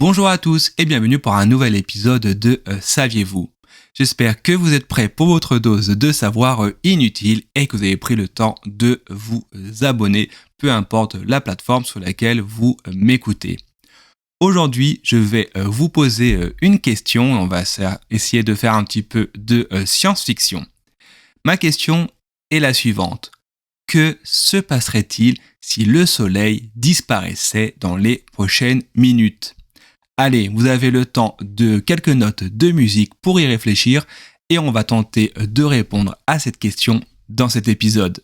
Bonjour à tous et bienvenue pour un nouvel épisode de Saviez-vous ? J'espère que vous êtes prêts pour votre dose de savoir inutile et que vous avez pris le temps de vous abonner, peu importe la plateforme sur laquelle vous m'écoutez. Aujourd'hui, je vais vous poser une question. On va essayer de faire un petit peu de science-fiction. Ma question est la suivante. Que se passerait-il si le soleil disparaissait dans les prochaines minutes ? Allez, vous avez le temps de quelques notes de musique pour y réfléchir et on va tenter de répondre à cette question dans cet épisode.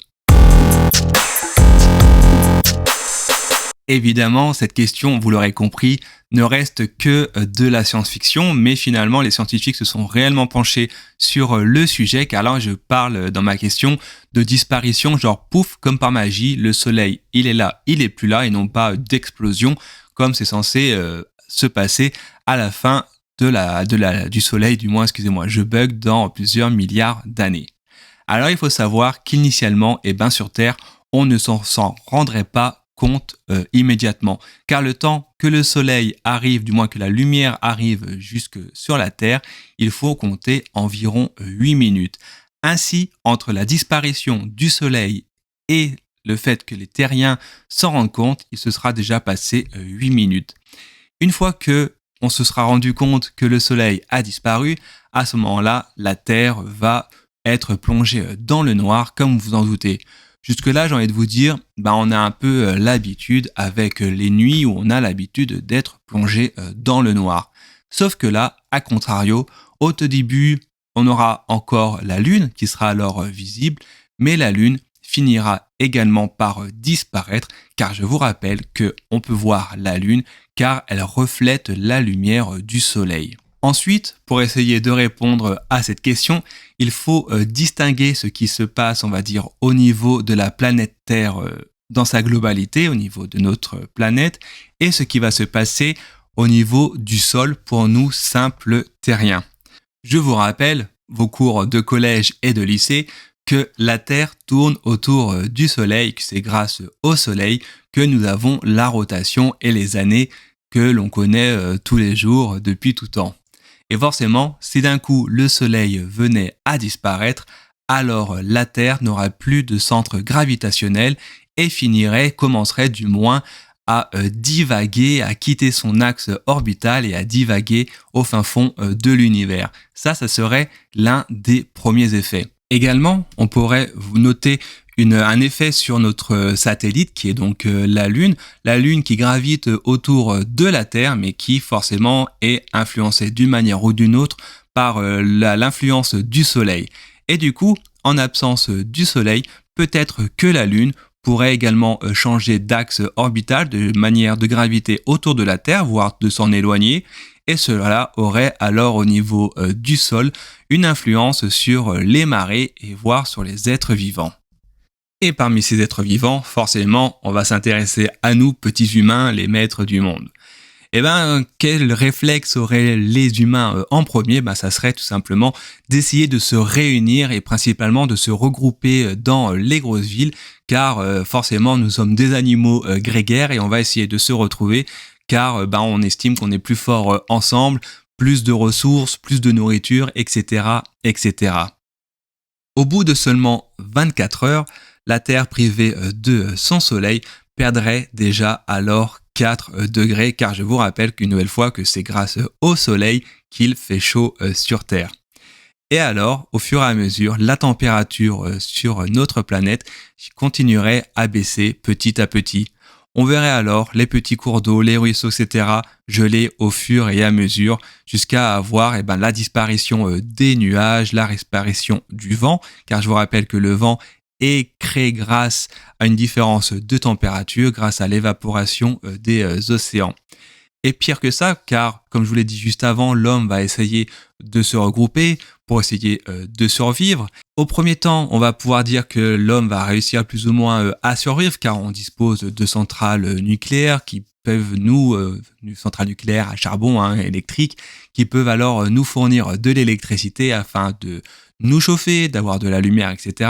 Évidemment, cette question, vous l'aurez compris, ne reste que de la science-fiction, mais finalement, les scientifiques se sont réellement penchés sur le sujet, car là, je parle dans ma question de disparition, genre pouf, comme par magie, le soleil, il est là, il est plus là, et non pas d'explosion, comme c'est censé se passer à la fin du soleil, je bug dans plusieurs milliards d'années. Alors, il faut savoir qu'initialement, sur Terre, on ne s'en rendrait pas compte immédiatement, car le temps que le soleil arrive, du moins que la lumière arrive jusque sur la Terre, il faut compter environ 8 minutes. Ainsi, entre la disparition du soleil et le fait que les terriens s'en rendent compte, il se sera déjà passé 8 minutes. Une fois que on se sera rendu compte que le soleil a disparu, à ce moment-là, la Terre va être plongée dans le noir, comme vous en doutez. Jusque-là, j'ai envie de vous dire, on a un peu l'habitude avec les nuits où on a l'habitude d'être plongé dans le noir. Sauf que là, à contrario, au tout début, on aura encore la Lune qui sera alors visible, mais la Lune finira également par disparaître, car je vous rappelle qu'on peut voir la Lune car elle reflète la lumière du Soleil. Ensuite, pour essayer de répondre à cette question, il faut distinguer ce qui se passe, on va dire, au niveau de la planète Terre dans sa globalité, au niveau de notre planète, et ce qui va se passer au niveau du sol pour nous simples terriens. Je vous rappelle, vos cours de collège et de lycée, que la Terre tourne autour du Soleil, que c'est grâce au Soleil que nous avons la rotation et les années que l'on connaît tous les jours depuis tout temps. Et forcément, si d'un coup le Soleil venait à disparaître, alors la Terre n'aura plus de centre gravitationnel et commencerait du moins à divaguer, à quitter son axe orbital et à divaguer au fin fond de l'univers. Ça serait l'un des premiers effets. Également, on pourrait noter un effet sur notre satellite qui est donc la Lune qui gravite autour de la Terre mais qui forcément est influencée d'une manière ou d'une autre par l'influence du Soleil. Et du coup, en absence du Soleil, peut-être que la Lune pourrait également changer d'axe orbital, de manière de graviter autour de la Terre, voire de s'en éloigner. Et cela aurait alors au niveau du sol une influence sur les marées et voire sur les êtres vivants. Et parmi ces êtres vivants, forcément, on va s'intéresser à nous, petits humains, les maîtres du monde. Quel réflexe auraient les humains en premier ? Ça serait tout simplement d'essayer de se réunir et principalement de se regrouper dans les grosses villes, car forcément nous sommes des animaux grégaires et on va essayer de se retrouver, car on estime qu'on est plus fort ensemble, plus de ressources, plus de nourriture, etc., etc. Au bout de seulement 24 heures, la Terre privée de son soleil perdrait déjà alors 4 degrés, car je vous rappelle qu'une nouvelle fois que c'est grâce au soleil qu'il fait chaud sur Terre. Et alors, au fur et à mesure, la température sur notre planète continuerait à baisser petit à petit. On verrait alors les petits cours d'eau, les ruisseaux, etc. geler au fur et à mesure jusqu'à avoir la disparition des nuages, la disparition du vent, car je vous rappelle que le vent est créé grâce à une différence de température, grâce à l'évaporation des océans. Et pire que ça, car comme je vous l'ai dit juste avant, l'homme va essayer de se regrouper pour essayer de survivre. Au premier temps, on va pouvoir dire que l'homme va réussir plus ou moins à survivre, car on dispose de centrales nucléaires qui peuvent centrales nucléaires à charbon électriques, qui peuvent alors nous fournir de l'électricité afin de nous chauffer, d'avoir de la lumière, etc.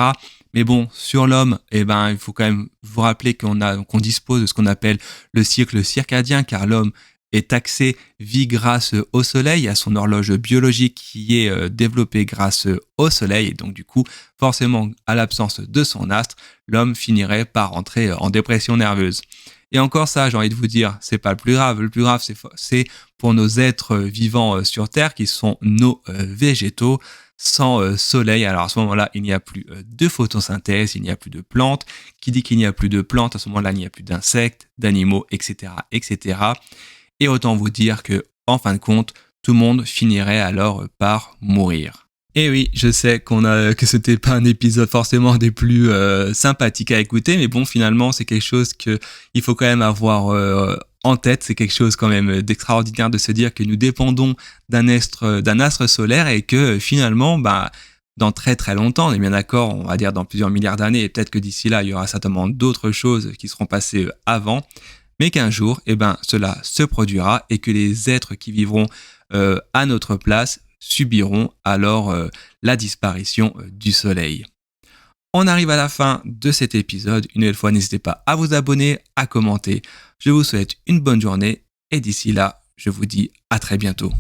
Mais bon, sur l'homme, il faut quand même vous rappeler qu'on dispose de ce qu'on appelle le cycle circadien, car l'homme est axé vit grâce au soleil, à son horloge biologique qui est développée grâce au soleil. Et donc du coup, forcément, à l'absence de son astre, l'homme finirait par entrer en dépression nerveuse. Et encore ça, j'ai envie de vous dire, c'est pas le plus grave. Le plus grave, c'est pour nos êtres vivants sur Terre, qui sont nos végétaux. Sans soleil, alors à ce moment-là, il n'y a plus de photosynthèse, il n'y a plus de plantes. Qui dit qu'il n'y a plus de plantes, à ce moment-là, il n'y a plus d'insectes, d'animaux, etc., etc. Et autant vous dire que, en fin de compte, tout le monde finirait alors par mourir. Et oui, je sais que c'était pas un épisode forcément des plus sympathiques à écouter, mais bon, finalement, c'est quelque chose que il faut quand même avoir en tête. C'est quelque chose quand même d'extraordinaire de se dire que nous dépendons d'un astre solaire et que finalement, dans très très longtemps, on est bien d'accord, on va dire dans plusieurs milliards d'années, et peut-être que d'ici là, il y aura certainement d'autres choses qui seront passées avant, mais qu'un jour, cela se produira et que les êtres qui vivront à notre place subiront alors la disparition du soleil. On arrive à la fin de cet épisode. Une nouvelle fois, n'hésitez pas à vous abonner, à commenter. Je vous souhaite une bonne journée et d'ici là, je vous dis à très bientôt.